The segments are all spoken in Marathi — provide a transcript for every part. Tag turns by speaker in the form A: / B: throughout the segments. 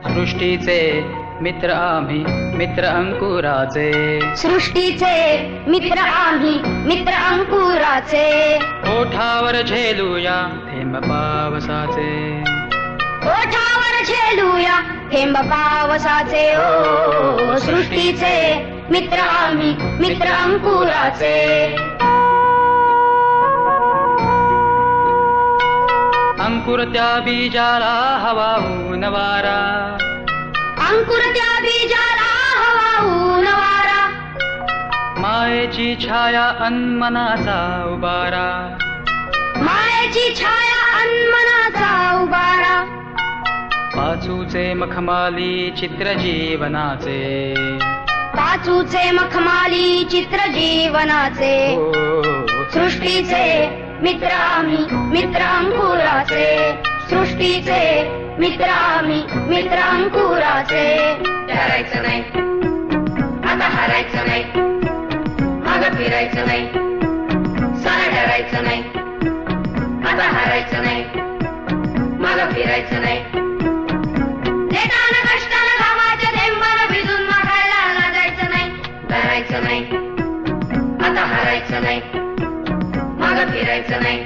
A: सृष्टीचे मित्र आम्ही मित्र अंकुराचे
B: सृष्टीचे मित्र आम्ही मित्र अंकुराचे
A: ओठावर झेलूया थेंब पावसाचे
B: ओठावर झेलूया थेंब पावसाचे ओ सृष्टीचे मित्र आम्ही मित्र अंकुराचे
A: अंकुर त्या बीजाला हवा ऊन वारा
B: अंकुर त्या बीजाला हवा ऊन वारा
A: मायेची छाया अनमनाचा उबारा
B: मायेची छाया अनमनाचा उबारा
A: पाचूचे मखमाली चित्र जीवनाचे
B: पाचूचे मखमाली चित्र जीवनाचे सृष्टीचे मित्र आम्ही मित्र अंकुराचे सृष्टीचे मित्र आम्ही मित्र अंकुराचे
C: हरायचं नाही आता हरायचं नाही मागं फिरायचं नाही सारं डरायचं नाही आता हरायचं नाही मागं फिरायचं नाही देताना कष्टानं घामाच्या थेंबानं भिजून मागायला लाजायचं नाही डरायचं नाही आता हरायचं नाही मागं फिरायचं नाही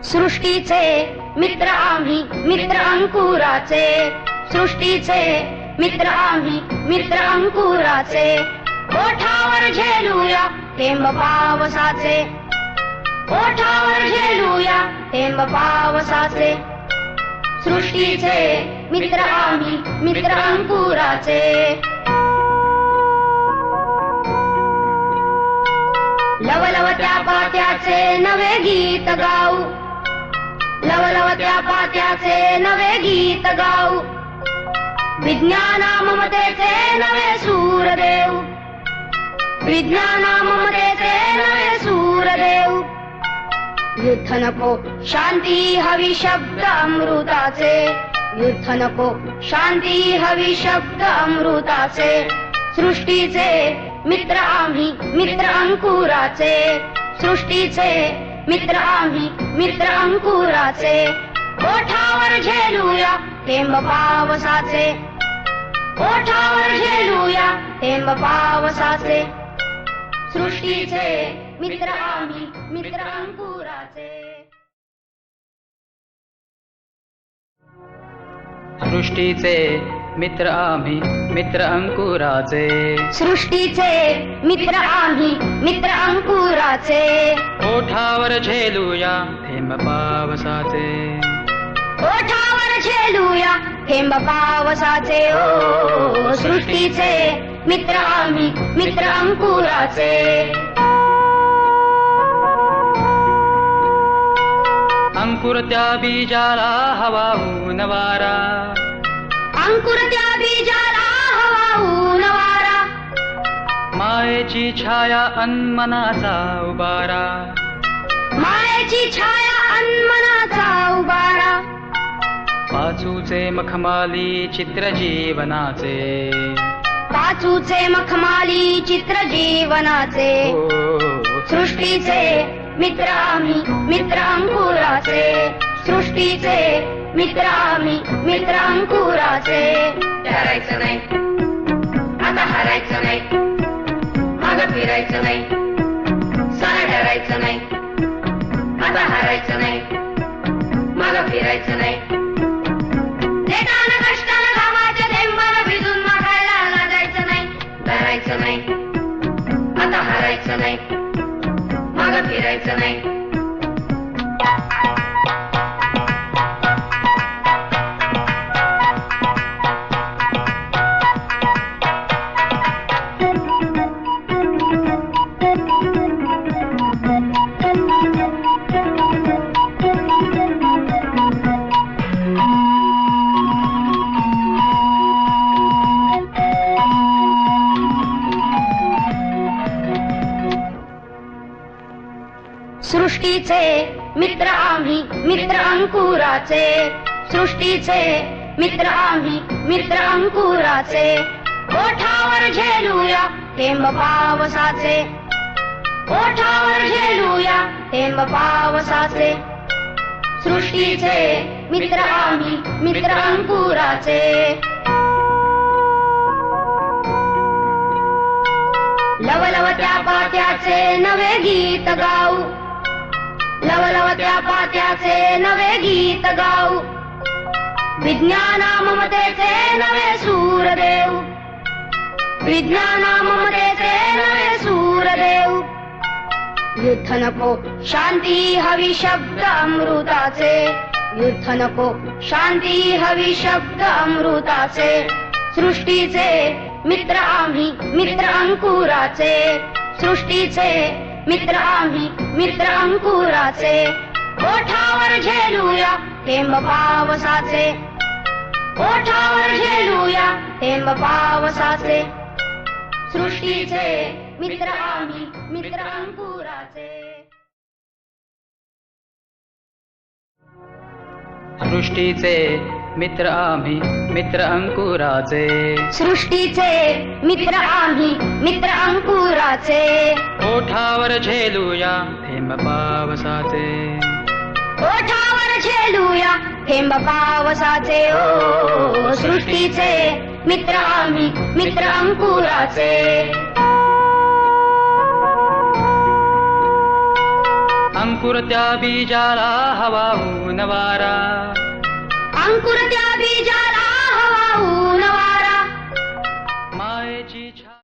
B: सृष्टीचे मित्र आम्ही मित्र अंकुराचे सृष्टीचे मित्र आम्ही मित्र अंकुराचे ओठावर झेलूया थेंब पावसाचे ओठावर झेलूया थेंब पावसाचे सृष्टीचे मित्र आम्ही मित्र अंकुराचे लवलवत्या पात्याचे नवे गीत गाऊ लवलवत्या पात्याचे नवे गीत गाऊ विज्ञाना ममतेचे नवे सूर देऊ विज्ञाना ममतेचे नवे सूर देऊ युद्ध नको शांती हवी शब्द अमृताचे युद्ध नको शांती हवी शब्द अमृताचे सृष्टीचे मित्र आम्ही मित्र अंकुराचे सृष्टीचे मित्र आम्ही मित्र अंकुराचे ओठावर झेलूया थेंब पावसाचे ओठावर झेलूया थेंब पावसाचे सृष्टीचे मित्र आम्ही मित्र अंकुराचे
A: सृष्टीचे मित्र आम्ही मित्र अंकुराचे
B: सृष्टीचे मित्र आम्ही मित्र अंकुराचे
A: ओठावर झेलूया थेंब पावसाचे
B: ओठावर झेलूया थेंब पावसाचे ओ सृष्टीचे मित्र आम्ही मित्र अंकुराचे
A: अंकुर त्या बीजाला हवा ऊन वारा
B: अंकुर त्या बीजाला हवा ऊन वारा
A: मायेची छाया अनमनाचा उबारा
B: मायेची छाया अनमनाचा उबारा
A: पाचूचे मखमाली चित्र जीवनाचे
B: पाचूचे मखमाली चित्र जीवनाचे सृष्टीचे मित्र आम्ही मित्र अंकुराचे सृष्टीचे मित्र आम्ही मित्र अंकुराचे
C: हरायचं नाही आता हरायचं नाही मागं फिरायचं नाही सारं डरायचं नाही आता हरायचं नाही मागं फिरायचं नाही देताना कष्टानं घामाच्या थेंबानं भिजून मागायला लाजायचं नाही डरायचं नाही आता हरायचं नाही मागं फिरायचं नाही
B: सृष्टीचे मित्र आम्ही मित्र अंकुराचे सृष्टीचे मित्र आम्ही मित्र अंकुराचे ओठावर झेलूया थेंब पावसाचे ओठावर झेलूया थेंब पावसाचे सृष्टीचे मित्र आम्ही मित्र अंकुराचे लवलवत्या पात्याचे नवे गीत गाऊ लवलवत्या पात्याचे नवे गीत गाऊ विज्ञाना ममतेचे नवे सूर देऊ विज्ञाना ममतेचे नवे सूर देऊ युद्ध नको शांती हवी शब्द अमृताचे युद्ध नको शांती हवी शब्द अमृताचे सृष्टीचे मित्र आम्ही मित्र अंकुराचे सृष्टीचे मित्र आम्ही मित्र अंकुराचे ओठावर झेलूया थेंब पावसाचे ओठावर झेलूया थेंब पावसाचे सृष्टीचे मित्र आम्ही मित्र अंकुराचे
A: सृष्टीचे मित्र आम्ही मित्र अंकुराचे
B: सृष्टीचे मित्र आम्ही मित्र अंकुराचे
A: ओठावर झेलूया थेंब पावसाचे
B: ओठावर झेलूया थेंब पावसाचे ओ सृष्टीचे मित्र आम्ही मित्र अंकुराचे
A: अंकुर त्या बीजाला हवा ऊन वारा
B: अंकुर त्या बीजाला हवा ऊन वारा
A: मायेची छा